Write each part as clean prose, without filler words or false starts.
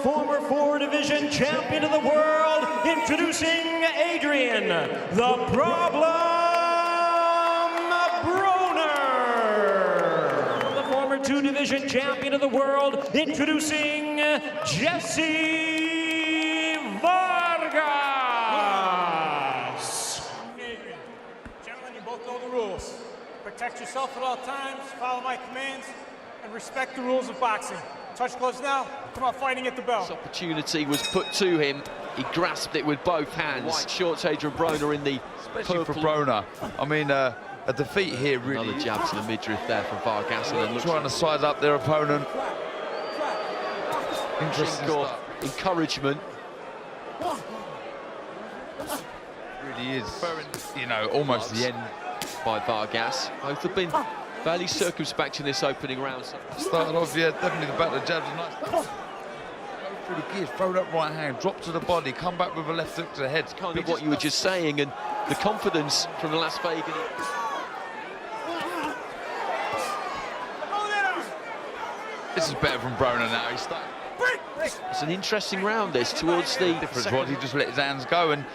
Former four-division champion of the world, introducing Adrien, the Problem Broner. The former two-division champion of the world, introducing Jessie Vargas. Adrien. Gentlemen, you both know the rules. Protect yourself at all times, follow my commands, and respect the rules of boxing. Touch gloves now, come out fighting at the bell. This opportunity was put to him. He grasped it with both hands. White shorts, Adrien Broner in the Especially purple. for Broner. I mean, a defeat here really. Another jab to the midriff there from Vargas. And then trying to size up their opponent. Interesting stuff. Encouragement. Really is, you know, almost the end. By Vargas. Both have been fairly circumspect in this opening round. Started off, yeah, definitely the back of the jabs are nice. Go through the gears, throw that right hand, drop to the body, come back with a left hook to the head. It's kind of what you were just saying, and the confidence from the Las Vegas. This is better from Broner now. He's starting. It's an interesting round, this, towards the Difference was he just let his hands go, and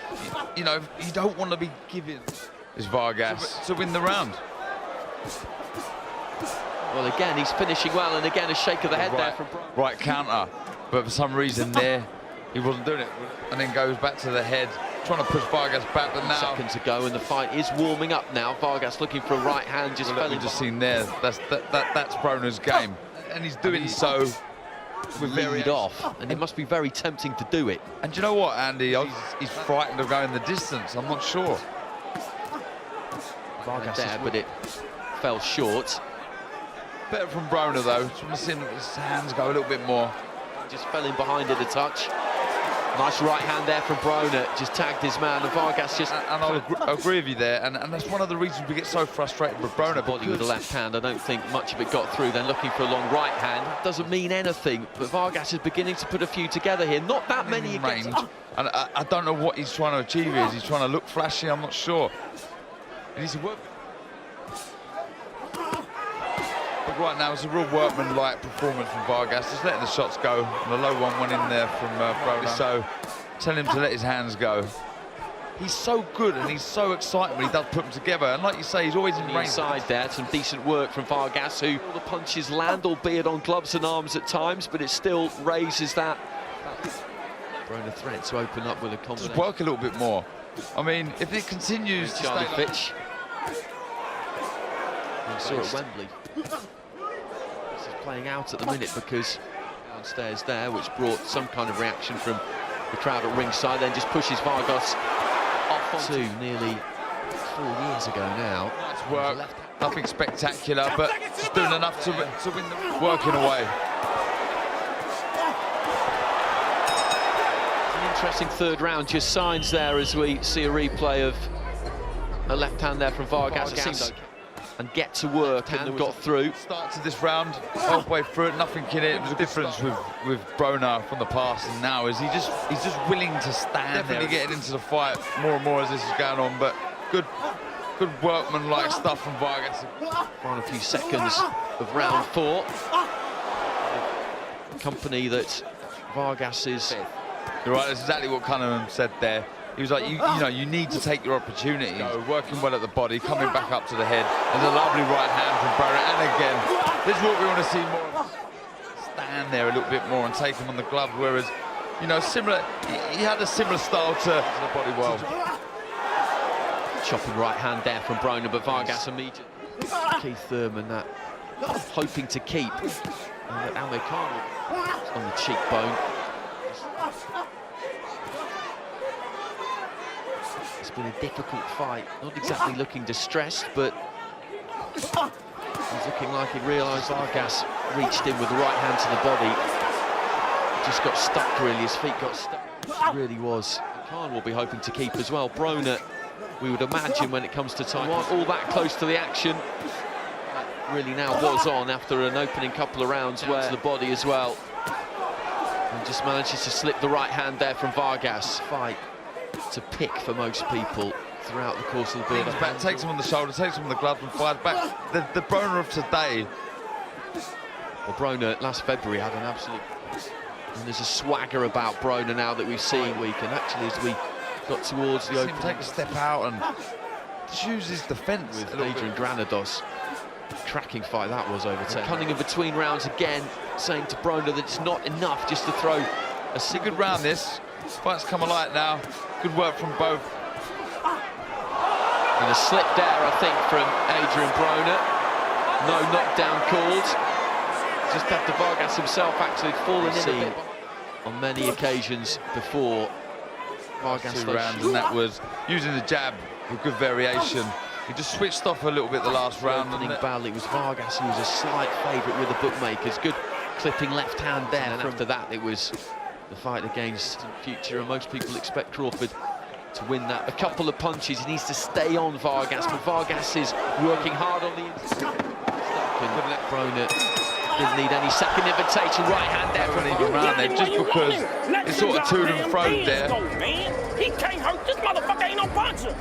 you know, you don't want to be giving this Vargas to win the round. Well, again, he's finishing well, and again, a shake of the head there from Broner. Right counter, but for some reason there, he wasn't doing it. And then goes back to the head, trying to push Vargas back, but now... Seconds ago, and the fight is warming up now. Vargas looking for a right hand, just fell in. We've just seen there, that's Broner's game. And he's doing so with lead off, and it must be very tempting to do it. And do you know what, Andy? He's frightened of going the distance, I'm not sure. Vargas there, but it fell short. Better from Broner though. Just want to see his hands go a little bit more. Just fell in behind it a touch. Nice right hand there from Broner. Just tagged his man, and Vargas just... And I'll agree with you there, and that's one of the reasons we get so frustrated with Broner. Body with the left hand, I don't think much of it got through. Then looking for a long right hand. Doesn't mean anything, but Vargas is beginning to put a few together here. Not that many range. And I don't know what he's trying to achieve here. Is he trying to look flashy? I'm not sure. He needs to work. But right now, it's a real workman-like performance from Vargas, just letting the shots go. And the low one went in there from Broner. So, tell him to let his hands go. He's so good and he's so exciting when he does put them together. And like you say, he's always in range. Inside there, some decent work from Vargas, who the punches land, albeit on gloves and arms at times, but it still raises that. Broner threat to open up with a combination. Just work a little bit more. I mean, if it continues to Charlie stay Fitch. We saw at Wembley. This is playing out at the minute because downstairs there, which brought some kind of reaction from the crowd at ringside, then just pushes Vargas off to nearly 4 years ago now. Nice work, nothing spectacular, but just doing enough to win the working away. An interesting third round, just signs there as we see a replay of a left hand there from Vargas. It seemed okay. And get to work and got through. Start to this round, halfway through it, nothing in it. It was a difference with Broner from the past and now is he's just willing to stand. Definitely getting into the fight more and more as this is going on, but good workman-like stuff from Vargas. On a few seconds of round 4. The company that Vargas is. You're right, that's exactly what Cunningham said there. He was like, you know, you need to take your opportunity. Working well at the body, coming back up to the head. There's a lovely right hand from Broner, and again, this is what we want to see more of. Stand there a little bit more and take him on the glove, whereas, you know, similar, he had a similar style to the body world. Chopping right hand there from Broner, but Vargas immediately. Keith Thurman, that hoping to keep. And they can't on the cheekbone. It's been a difficult fight, not exactly looking distressed, but he's looking like he realised Vargas reached in with the right hand to the body. Just got stuck, really, his feet got stuck. It really was. Khan will be hoping to keep as well. Broner, we would imagine when it comes to time, all that close to the action. That really now was on after an opening couple of rounds where the body as well. And just manages to slip the right hand there from Vargas. Fight to pick for most people throughout the course of the build-up. Back, takes him on the shoulder, takes him on the glove and fires back. The Broner of today. Well, Broner last February had an absolute And there's a swagger about Broner now that we've seen week, and actually as we got towards the opening, take a step out and choose his defence with Adrien Granados. Cracking fight that was over 10. Cunningham between rounds again, saying to Broner that it's not enough just to throw a single good round. This fight's come alight now. Good work from both. And a slip there, I think, from Adrien Broner. No knockdown called. Just after Vargas himself actually fallen in a bit. On many occasions before, Vargas 2 rounds, and that was using the jab with good variation. He just switched off a little bit the last round. Opening battle, it was Vargas who was a slight favourite with the bookmakers. Good clipping left hand there, and after that it was the fight against Future, and most people expect Crawford to win that. A couple of punches, he needs to stay on Vargas, but Vargas is working hard on the inside. Broner didn't need any second invitation. Right hand there from even round there, just because it's sort of to and fro there. He can't hurt this motherfucker, ain't no puncher.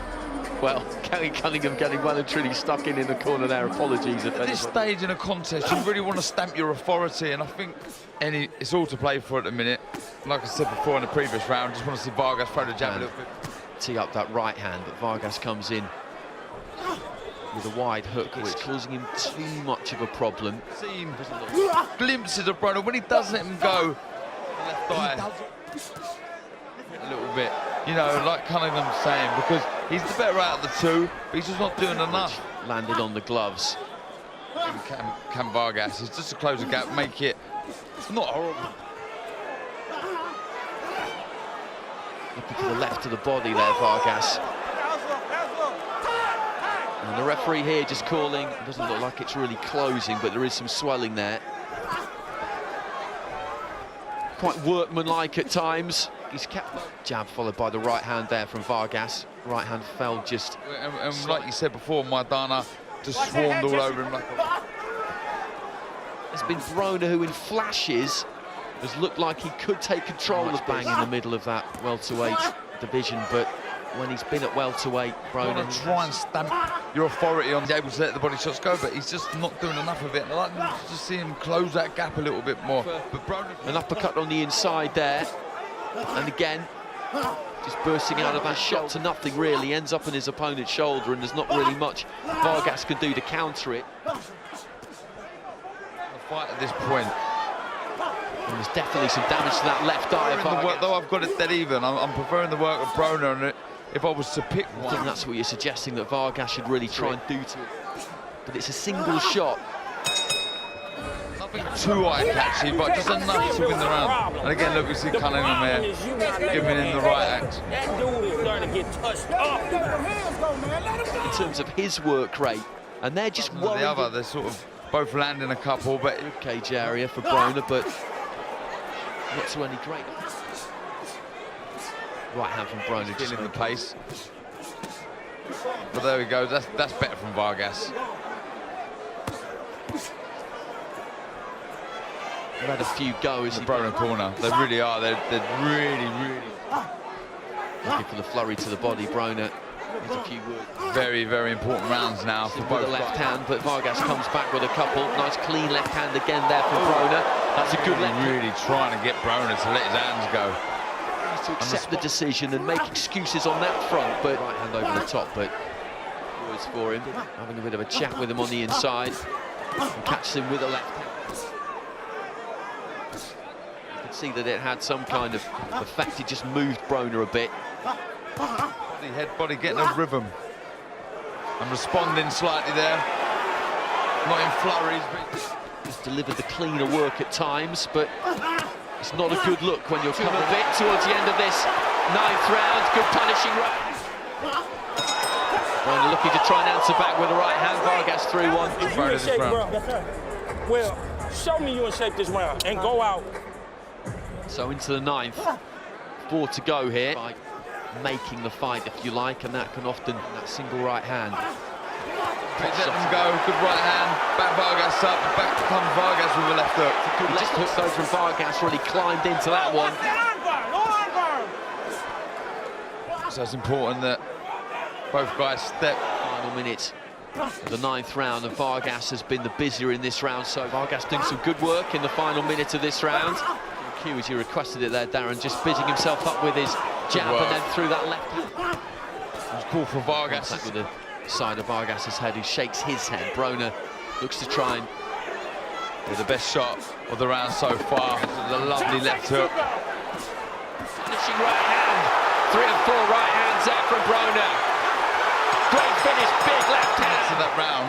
Well, Gary Cunningham getting well and truly stuck in the corner there. Apologies if at this stage in a contest, you really want to stamp your authority, and I think it's all to play for at the minute. Like I said before in the previous round, just want to see Vargas throw the jab a little bit. Tee up that right hand, but Vargas comes in with a wide hook, which is causing him too much of a problem. Seen glimpses of Broner when he does let him go. Left eye. A little bit, you know, like Cunningham's saying, because he's the better out of the two, but he's just not doing enough. Landed on the gloves. Can Vargas is just to close the gap, make it not horrible. Looking to the left of the body there, Vargas. And the referee here just calling. It doesn't look like it's really closing, but there is some swelling there. Quite workmanlike at times. He's kept jab followed by the right hand there from Vargas. Right hand fell just. And like you said before, Maidana just swarmed all over him like a... It's been Broner who, in flashes, has looked like he could take control of bang in the middle of that welterweight division, but when he's been at welterweight, Broner... You want to try and stamp your authority on, he's able to let the body shots go, but he's just not doing enough of it. I'd like to see him close that gap a little bit more. But Broner... An uppercut on the inside there, and again, just bursting out of that shot to nothing really, ends up on his opponent's shoulder, and there's not really much Vargas can do to counter it. The fight at this point. And there's definitely some damage to that left eye. Though I've got it dead even, I'm preferring the work of Broner on it. If I was to pick one. I think that's what you're suggesting, that Vargas should really try and do to it. But it's a single shot. Nothing too eye-catchy, but just enough to win the round. And again, look, we see Cunningham here giving him the right act. That dude is going to get touched up. In terms of his work rate, and they're just worried. The other, they're sort of both landing a couple, but... Good cage area for Broner, but not to any great. Right hand from Broner, just in the pace. But there we go, that's better from Vargas. They've had a few goes. The Broner corner, they really are. They're really looking for the flurry to the body. Broner has a few words. Very, very important rounds now for both. The left hand, but Vargas comes back with a couple. Nice clean left hand again there from Broner. That's a good left hand. Really trying to get Broner to let his hands go. To accept the decision and make excuses on that front, but right hand over the top, but words for him. Having a bit of a chat with him on the inside. And catches him with a left hand. You can see that it had some kind of effect. It just moved Broner a bit. Head body getting a rhythm and responding slightly there. Not in flurries, but just delivered the cleaner work at times, but it's not a good look when you're coming a bit towards the end of this 9th round. Good punishing round. Broner looking to try and answer back with the right hand. Vargas through one. You in shape, bro. Well, show me you in shape this round and go out. So into the 9th. 4 to go here. By making the fight, if you like, and that can often, that single right hand. Let them go, good right hand, back Vargas up, back comes Vargas with a left hook. Good left hook though from Vargas, really climbed into that one. So it's important that both guys step. Final minute of the 9th round, and Vargas has been the busier in this round, so Vargas doing some good work in the final minute of this round. cue as you requested it there, Darren, just busying himself up with his jab and then through that left hand. It was cool for Vargas. With the side of Vargas's head, who shakes his head. Broner looks to try and do the best shot of the round so far. The lovely left hook. Finishing right hand. 3 and 4 right hands there from Broner. Great finish, big left hand. To that round,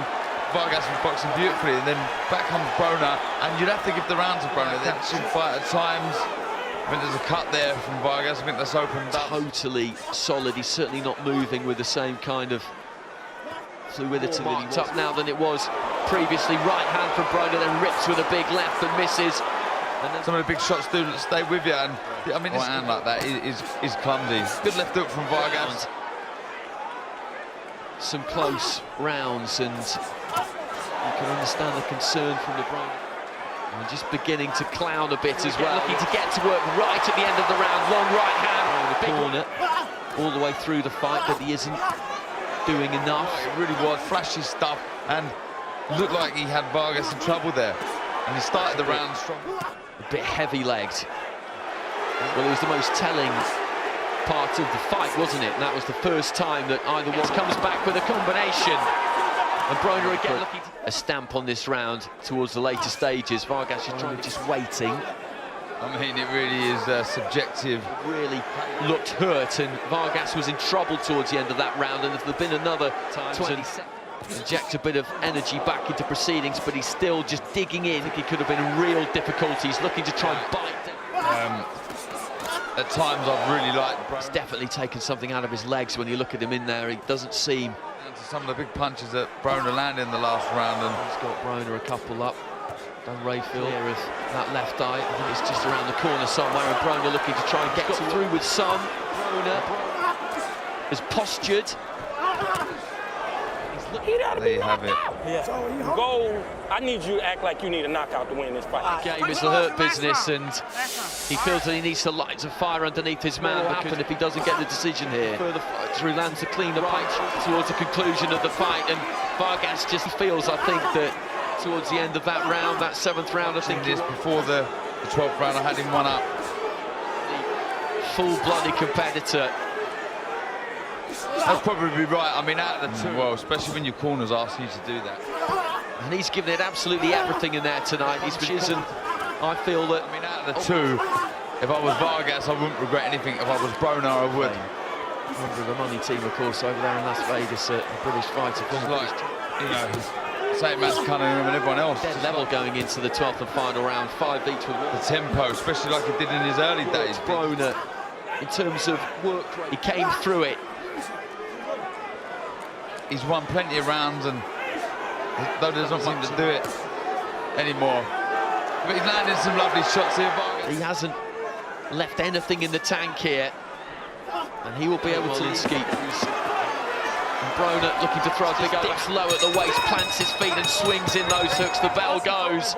Vargas was boxing beautifully, and then back comes Broner, and you'd have to give the round to Broner. They should fight at times. I think there's a cut there from Vargas. I think that's opened up. Totally solid. He's certainly not moving with the same kind of fluidity that he was up now than it was previously. Right hand from Broner, then rips with a big left and misses. And then some of the big shots do stay with you, and I mean, this hand like that is clumsy. Good left hook from Vargas. Some close rounds, and you can understand the concern from the Broner. And just beginning to clown a bit as well. Looking to get to work right at the end of the round. Long right hand in the corner, all the way through the fight, but he isn't doing enough. It really was flashy stuff, and looked like he had Vargas in trouble there. And he started the round strong. A bit heavy-legged. Well, it was the most telling part of the fight, wasn't it? And that was the first time that either one comes back with a combination. And Broner again looking to a stamp on this round towards the later stages. Vargas is trying, just waiting. I mean, it really is subjective. Really looked hurt, and Vargas was in trouble towards the end of that round. And if there'd been another time to inject a bit of energy back into proceedings, but he's still just digging in. I think he could have been in real difficulties, looking to try and bite. At times, I've really liked Broner. He's definitely taken something out of his legs when you look at him in there. He doesn't seem. Some of the big punches that Broner landed in the last round, and he's got Broner a couple up. Done Rayfield here with that left eye. I think it's just around the corner somewhere, and Broner looking to try and get through with some. Broner is postured. There you have it. Yeah. Go. I need you to act like you need a knockout to win this fight. The game is the hurt business, and he feels that he needs to light a fire underneath his man. What will happen if he doesn't get the decision here? Further through lands to clean the punch towards the conclusion of the fight, and Vargas just feels, I think, that towards the end of that round, that 7th round, I think this before the 12th round, I had him one up. Full-blooded competitor. That's probably right. I mean, out of the 2, well, especially when your corners ask you to do that. And he's given it absolutely everything in there tonight. He's and I feel that. I mean, out of the 2, if I was Vargas, I wouldn't regret anything. If I was Broner, I would. Member of the money team, of course, over there in Las Vegas, the British fighter. Like, you know, same as Cunningham and everyone else. Dead level going into the 12th and final round, 5 each with the tempo, especially like he did in his early days. Broner, in terms of work rate, he came through it. He's won plenty of rounds, and though there's not much to do it anymore. But he's landed some lovely shots here, Vargas. He hasn't left anything in the tank here, and he will be able to escape. And Broner looking to throw a big dips low at the waist, plants his feet and swings in those hooks. The bell goes,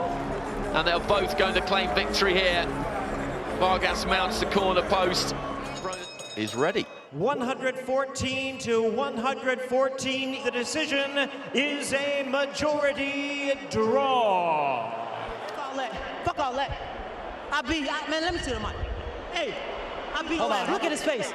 and they're both going to claim victory here. Vargas mounts the corner post. Broner is ready. 114 to 114. The decision is a majority draw. Fuck all that. Man, let me see the mic. Hey, look at his face.